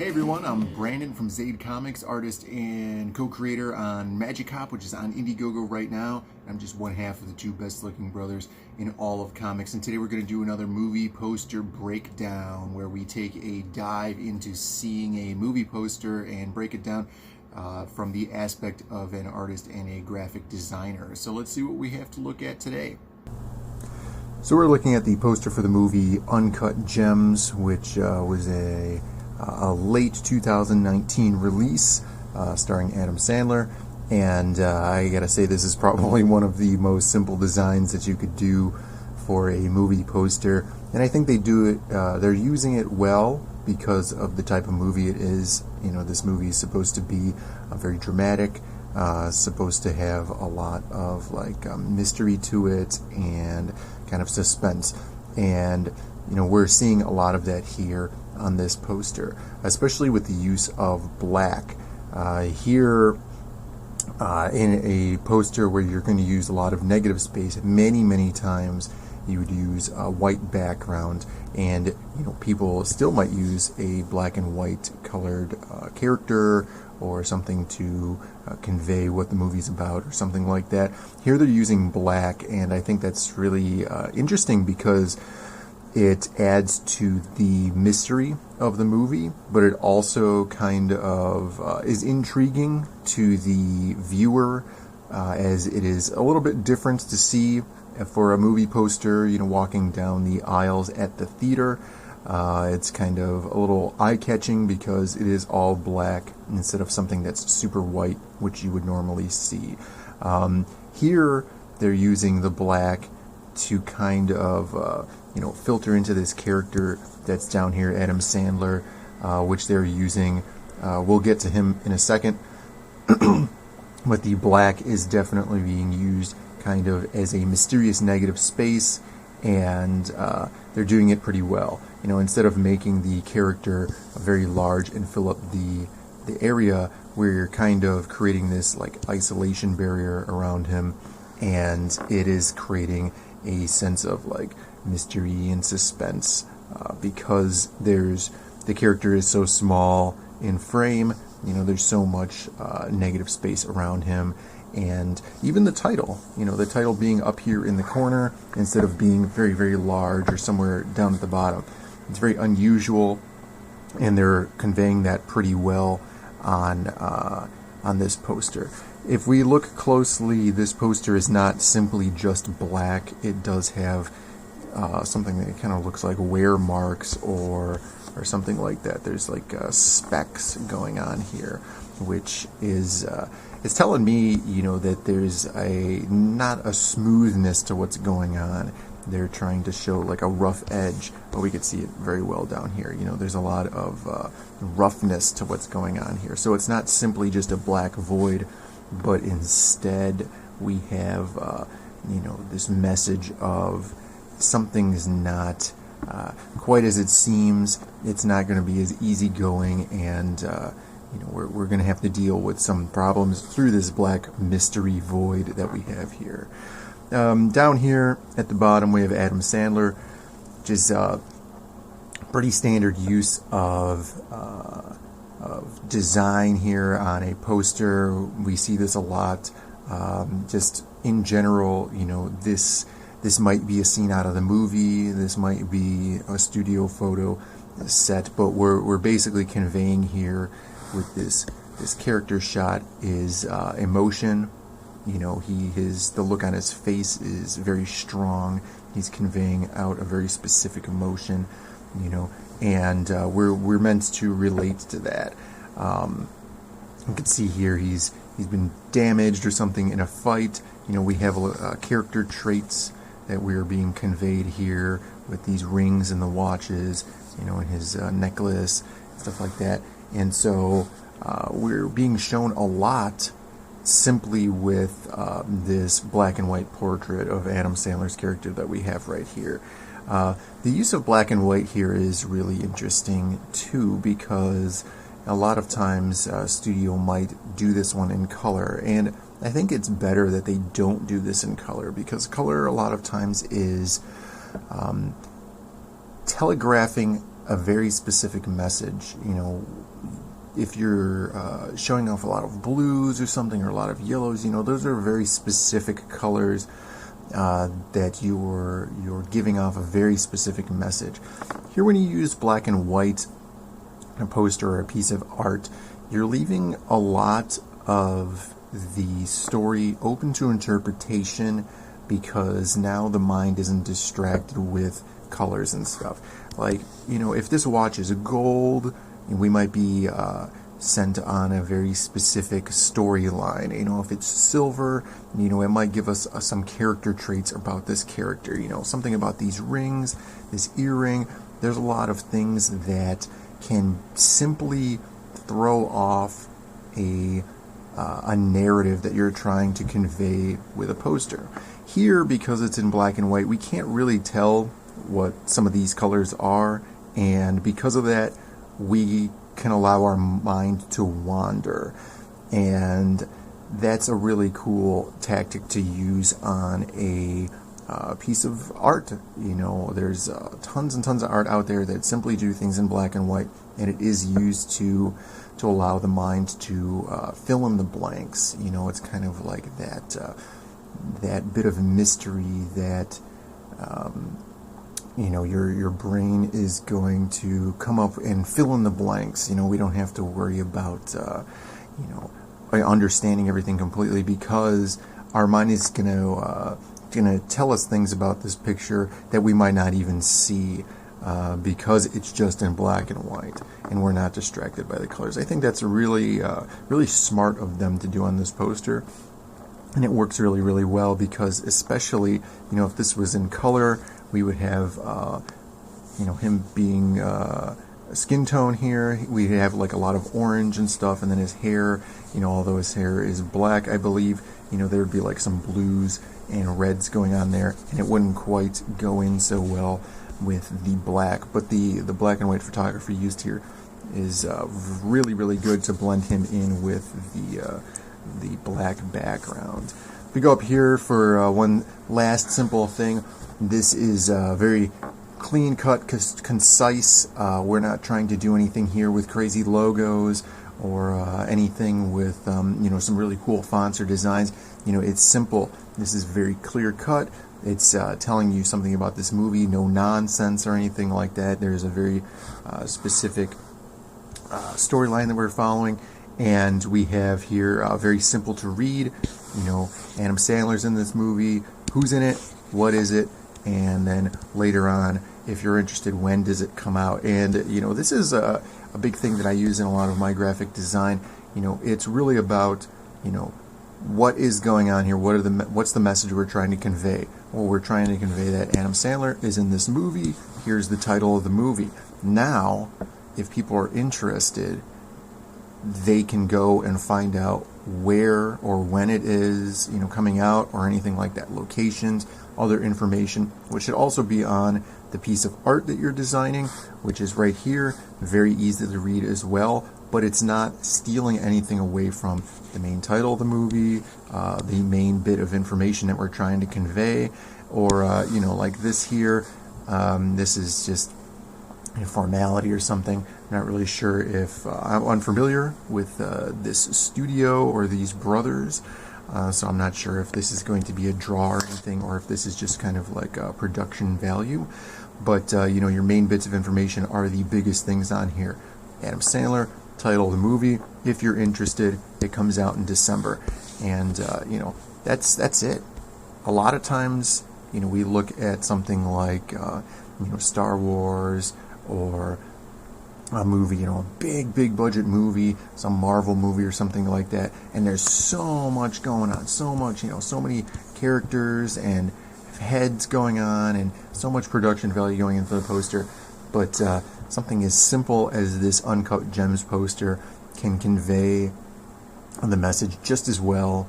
Hey everyone, I'm Brandon from Zaid Comics, artist and co-creator on Magic Hop, which is on Indiegogo right now. I'm just one half of the two best looking brothers in all of comics. And today we're going to do another movie poster breakdown where we take a dive into seeing a movie poster and break it down from the aspect of an artist and a graphic designer. So let's see what we have to look at today. So we're looking at the poster for the movie Uncut Gems, which was a late 2019 release starring Adam Sandler, and I gotta say this is probably one of the most simple designs that you could do for a movie poster, and I think they do it, they're using it well because of the type of movie it is. You know, this movie is supposed to be very dramatic, supposed to have a lot of mystery to it and kind of suspense, and you know, we're seeing a lot of that here on this poster, especially with the use of black. Here in a poster where you're going to use a lot of negative space, many times you would use a white background, and you know, people still might use a black and white colored character or something to convey what the movie's about or something like that. Here they're using black, and I think that's really interesting because it adds to the mystery of the movie, but it also kind of is intriguing to the viewer, as it is a little bit different to see for a movie poster, you know, walking down the aisles at the theater. It's kind of a little eye-catching because it is all black instead of something that's super white, which you would normally see. Here, they're using the black to kind of filter into this character that's down here, Adam Sandler, which they're using. We'll get to him in a second, but the black is definitely being used kind of as a mysterious negative space, and they're doing it pretty well. You know, instead of making the character very large and fill up the area, where you're kind of creating this isolation barrier around him, and it is creating a sense of mystery and suspense because the character is so small in frame. You know, there's so much negative space around him, and even the title being up here in the corner instead of being very large or somewhere down at the bottom. It's very unusual, and they're conveying that pretty well on this poster. If we look closely, this poster is not simply just black. It does have something that kind of looks like wear marks or something like that. There's specks going on here, which is it's telling me, you know, that there's not a smoothness to what's going on. They're trying to show a rough edge, but we could see it very well down here. You know, there's a lot of roughness to what's going on here. So it's not simply just a black void, but instead we have this message of something's not quite as it seems. It's not going to be as easygoing, and we're going to have to deal with some problems through this black mystery void that we have here. Down here at the bottom we have Adam Sandler, which is pretty standard use of design here on a poster. We see this a lot. Just in general, you know, this might be a scene out of the movie. This might be a studio photo set, but we're basically conveying here with this character shot is emotion. You know, the look on his face is very strong. He's conveying out a very specific emotion, you know, and we're meant to relate to that. You can see here he's been damaged or something in a fight. You know, we have character traits that we're being conveyed here with these rings and the watches, you know, and his necklace, stuff like that. And so we're being shown a lot simply with this black and white portrait of Adam Sandler's character that we have right here. The use of black and white here is really interesting too, because a lot of times studio might do this one in color, and I think it's better that they don't do this in color, because color a lot of times is telegraphing a very specific message. You know, if you're showing off a lot of blues or something, or a lot of yellows, you know, those are very specific colors that you're giving off a very specific message. Here, when you use black and white, a poster or a piece of art, you're leaving a lot of the story open to interpretation, because now the mind isn't distracted with colors and stuff. Like, you know, if this watch is gold, we might be sent on a very specific storyline. You know, if it's silver, you know, it might give us some character traits about this character. You know, something about these rings, this earring. There's a lot of things that can simply throw off a narrative that you're trying to convey with a poster. Here, because it's in black and white, we can't really tell what some of these colors are, and because of that, we can allow our mind to wander, and that's a really cool tactic to use on a piece of art. You know, there's tons and tons of art out there that simply do things in black and white, and it is used to allow the mind to fill in the blanks. You know, it's kind of like that bit of mystery that you know, your brain is going to come up and fill in the blanks. You know, we don't have to worry about you know, understanding everything completely, because our mind is gonna tell us things about this picture that we might not even see, because it's just in black and white, and we're not distracted by the colors. I think that's really really smart of them to do on this poster, and it works really, really well, because especially, you know, if this was in color, we would have you know, him being skin tone here. We have like a lot of orange and stuff, and then his hair, you know, although his hair is black, I believe, you know, there would be like some blues and reds going on there, and it wouldn't quite go in so well with the black. But the black and white photography used here is really, really good to blend him in with the black background. We go up here for one last simple thing. This is very clean cut, concise. We're not trying to do anything here with crazy logos or anything with you know, some really cool fonts or designs. You know, it's simple. This is very clear cut. It's telling you something about this movie, no nonsense or anything like that. There's a very specific storyline that we're following, and we have here very simple to read. You know, Adam Sandler's in this movie. Who's in it? What is it? And then later on, if you're interested, when does it come out? And you know, this is a big thing that I use in a lot of my graphic design. You know, it's really about, you know, what is going on here? What's the message we're trying to convey? Well, we're trying to convey that Adam Sandler is in this movie. Here's the title of the movie. Now, if people are interested, they can go and find out where or when it is, you know, coming out, or anything like that, locations, other information, which should also be on the piece of art that you're designing, which is right here, very easy to read as well, but it's not stealing anything away from the main title of the movie, the main bit of information that we're trying to convey, or you know, like this here, this is just a formality or something. I'm not really sure if I'm unfamiliar with this studio or these brothers, so I'm not sure if this is going to be a draw or anything, or if this is just kind of like a production value. But you know, your main bits of information are the biggest things on here. Adam Sandler, title of the movie. If you're interested, it comes out in December, and you know, that's it. A lot of times, you know, we look at something like you know, Star Wars, or a movie, you know, a big budget movie, some Marvel movie or something like that, and there's so much going on, so much, you know, so many characters and heads going on, and so much production value going into the poster. But something as simple as this Uncut Gems poster can convey the message just as well,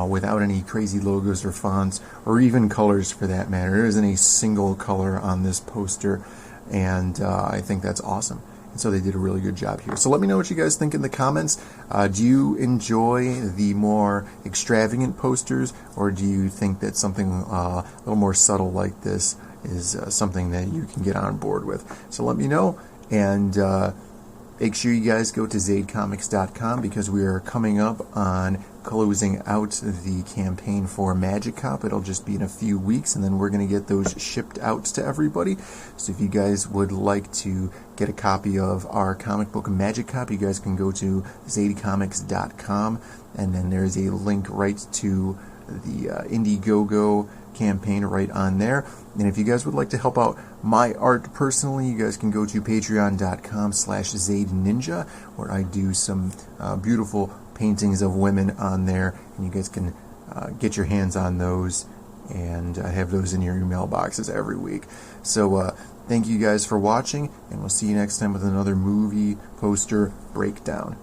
without any crazy logos or fonts, or even colors for that matter. There isn't a single color on this poster, and I think that's awesome. And so they did a really good job here. So let me know what you guys think in the comments. Do you enjoy the more extravagant posters, or do you think that something a little more subtle like this is something that you can get on board with? So let me know, And make sure you guys go to zadecomics.com because we are coming up on closing out the campaign for Magic Cop. It'll just be in a few weeks, and then we're going to get those shipped out to everybody. So if you guys would like to get a copy of our comic book Magic Cop, you guys can go to zadecomics.com, and then there's a link right to the Indiegogo campaign right on there. And if you guys would like to help out my art personally, you guys can go to patreon.com/ZadeNinja, where I do some beautiful paintings of women on there, and you guys can get your hands on those, and I have those in your email boxes every week. So thank you guys for watching, and we'll see you next time with another movie poster breakdown.